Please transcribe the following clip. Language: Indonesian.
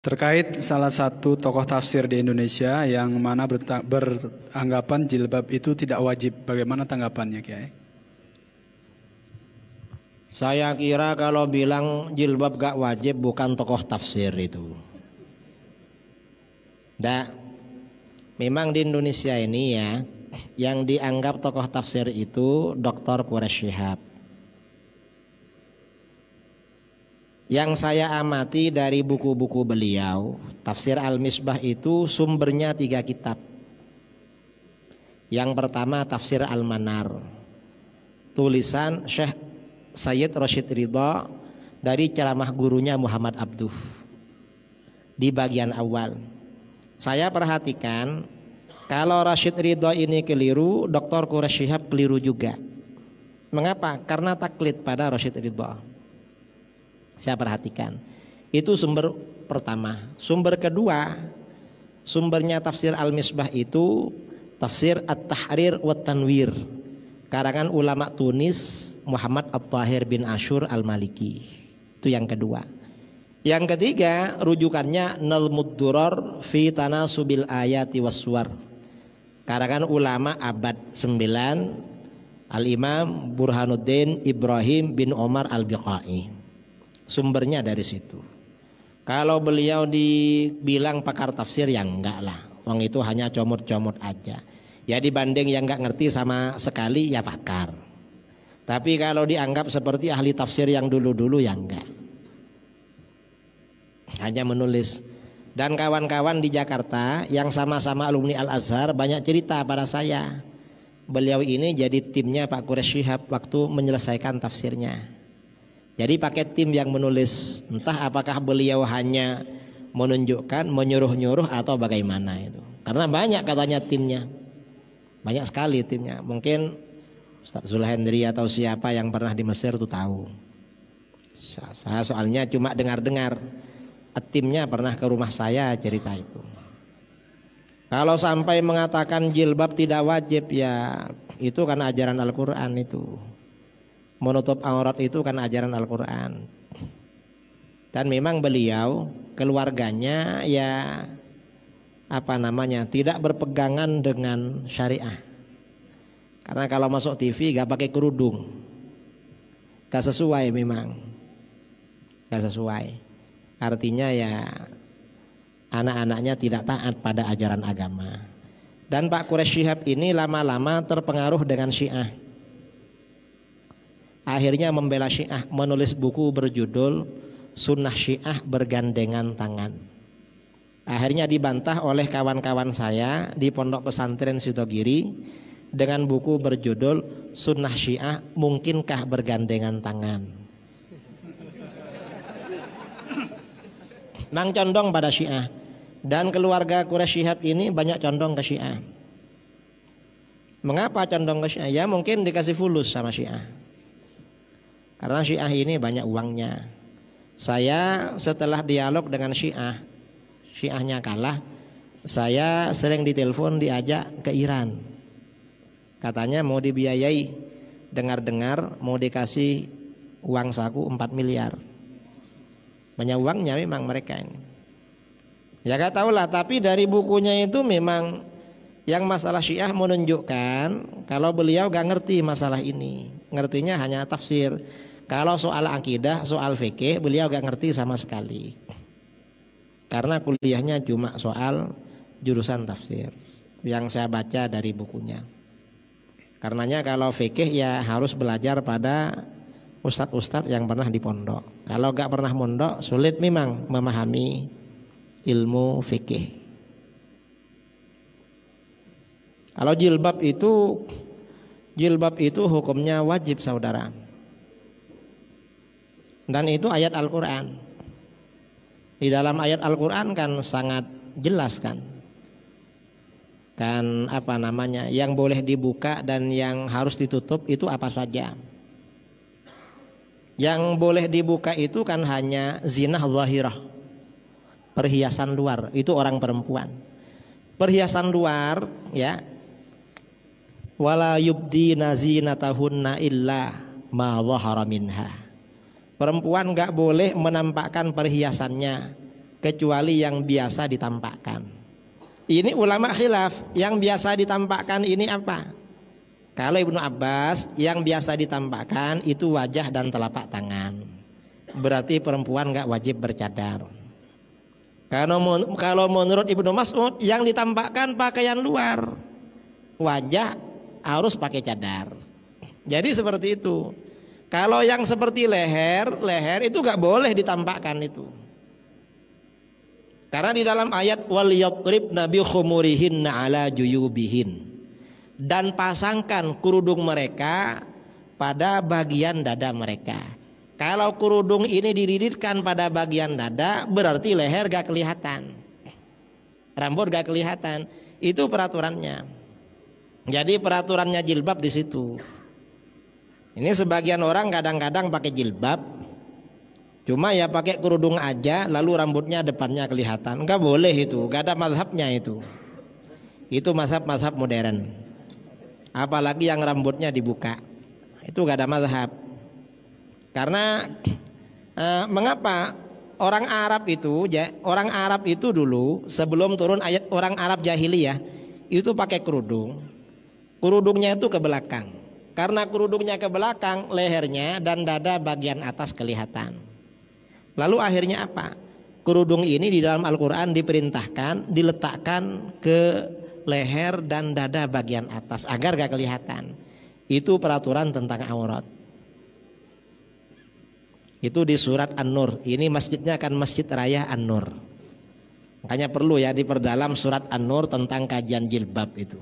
Terkait salah satu tokoh tafsir di Indonesia yang mana beranggapan jilbab itu tidak wajib, bagaimana tanggapannya, Kiai? Saya kira kalau bilang jilbab gak wajib bukan tokoh tafsir itu. Nah, memang di Indonesia ini ya, yang dianggap tokoh tafsir itu Dr. Quraish Shihab. Yang saya amati dari buku-buku beliau, Tafsir Al-Misbah itu sumbernya 3 kitab. Yang pertama Tafsir Al-Manar, tulisan Syekh Sayyid Rashid Ridha dari ceramah gurunya Muhammad Abduh. Di bagian awal saya perhatikan, kalau Rashid Ridha ini keliru, Dr. Quraish Shihab keliru juga. Mengapa? Karena taklid pada Rashid Ridha. Saya perhatikan, itu sumber pertama. Sumber kedua, sumbernya Tafsir Al-Misbah itu Tafsir At-Tahrir wa Tanwir, karangan ulama Tunis Muhammad At-Tahir bin Ashur Al-Maliki. Itu yang kedua. Yang ketiga, rujukannya Nazmud Durar fi Tanasubil Ayati Wassuwar, karangan ulama abad 9 Al-Imam Burhanuddin Ibrahim bin Omar Al-Biqai. Sumbernya dari situ. Kalau beliau dibilang pakar tafsir, ya enggak lah, wong itu hanya comot-comot aja. Ya dibanding yang enggak ngerti sama sekali, ya pakar. Tapi kalau dianggap seperti ahli tafsir yang dulu-dulu, ya enggak, hanya menulis. Dan kawan-kawan di Jakarta yang sama-sama alumni Al-Azhar banyak cerita pada saya, beliau ini jadi timnya Pak Quraish Shihab waktu menyelesaikan tafsirnya. Jadi pakai tim yang menulis. Entah apakah beliau hanya menunjukkan, menyuruh-nyuruh atau bagaimana itu. Karena banyak katanya timnya, banyak sekali timnya. Mungkin Ustaz Zulhendri atau siapa yang pernah di Mesir itu tahu. Saya soalnya cuma dengar-dengar. Timnya pernah ke rumah saya cerita itu. Kalau sampai mengatakan jilbab tidak wajib, ya itu karena ajaran Al-Quran itu. Menutup aurat itu kan ajaran Al-Quran. Dan memang beliau, keluarganya ya tidak berpegangan dengan syariah. Karena kalau masuk TV gak pakai kerudung, gak sesuai, memang gak sesuai. Artinya ya anak-anaknya tidak taat pada ajaran agama. Dan Pak Quraish Shihab ini lama-lama terpengaruh dengan Syiah. Akhirnya membela Syiah, menulis buku berjudul Sunnah Syiah Bergandengan Tangan. Akhirnya dibantah oleh kawan-kawan saya di Pondok Pesantren Sitogiri dengan buku berjudul Sunnah Syiah Mungkinkah Bergandengan Tangan. Memang condong pada Syiah. Dan keluarga Quraish Shihab ini banyak condong ke Syiah. Mengapa condong ke Syiah? Ya mungkin dikasih fulus sama Syiah. Karena Syiah ini banyak uangnya. Saya setelah dialog dengan Syiahnya kalah, saya sering ditelepon diajak ke Iran. Katanya mau dibiayai, dengar-dengar mau dikasih uang saku 4 miliar. Banyak uangnya memang mereka ini. Ya gak tahulah, tapi dari bukunya itu memang yang masalah Syiah menunjukkan kalau beliau gak ngerti masalah ini. Ngertinya hanya tafsir. Kalau soal akidah, soal fikih, beliau gak ngerti sama sekali. Karena kuliahnya cuma soal jurusan tafsir yang saya baca dari bukunya. Karenanya kalau fikih ya harus belajar pada ustadz-ustadz yang pernah di pondok. Kalau gak pernah mondok, sulit memang memahami ilmu fikih. Kalau jilbab itu hukumnya wajib, saudara. Dan itu ayat Al-Quran. Di dalam ayat Al-Quran kan sangat jelas kan yang boleh dibuka dan yang harus ditutup itu apa saja. Yang boleh dibuka itu kan hanya zinah zahirah, perhiasan luar, itu orang perempuan. Perhiasan luar ya, wala yubdina zinatahunna illa ma zahara minha. Perempuan gak boleh menampakkan perhiasannya kecuali yang biasa ditampakkan. Ini ulama khilaf, yang biasa ditampakkan ini apa? Kalau Ibnu Abbas, yang biasa ditampakkan itu wajah dan telapak tangan. Berarti perempuan nggak wajib bercadar. Kalau menurut Ibnu Mas'ud, yang ditampakkan pakaian luar, wajah harus pakai cadar. Jadi seperti itu. Kalau yang seperti leher itu nggak boleh ditampakkan itu. Karena di dalam ayat wal yatribna bi khumurihinna ala juyubihin, dan pasangkan kerudung mereka pada bagian dada mereka. Kalau kerudung ini dididitkan pada bagian dada, berarti leher gak kelihatan, rambut gak kelihatan. Itu peraturannya. Jadi peraturannya jilbab di situ. Ini sebagian orang kadang-kadang pakai jilbab, cuma ya pakai kerudung aja, lalu rambutnya depannya kelihatan. Enggak boleh itu, enggak ada mazhabnya itu. Itu mazhab-mazhab modern. Apalagi yang rambutnya dibuka, itu enggak ada mazhab. Karena mengapa orang Arab itu dulu sebelum turun ayat orang Arab jahiliyah itu pakai kerudung. Kerudungnya itu ke belakang. Karena kerudungnya ke belakang, lehernya dan dada bagian atas kelihatan. Lalu akhirnya apa? Kerudung ini di dalam Al-Quran diperintahkan diletakkan ke leher dan dada bagian atas agar gak kelihatan. Itu peraturan tentang aurat. Itu di surat An-Nur. Ini masjidnya kan Masjid Raya An-Nur. Makanya perlu ya diperdalam surat An-Nur tentang kajian jilbab itu.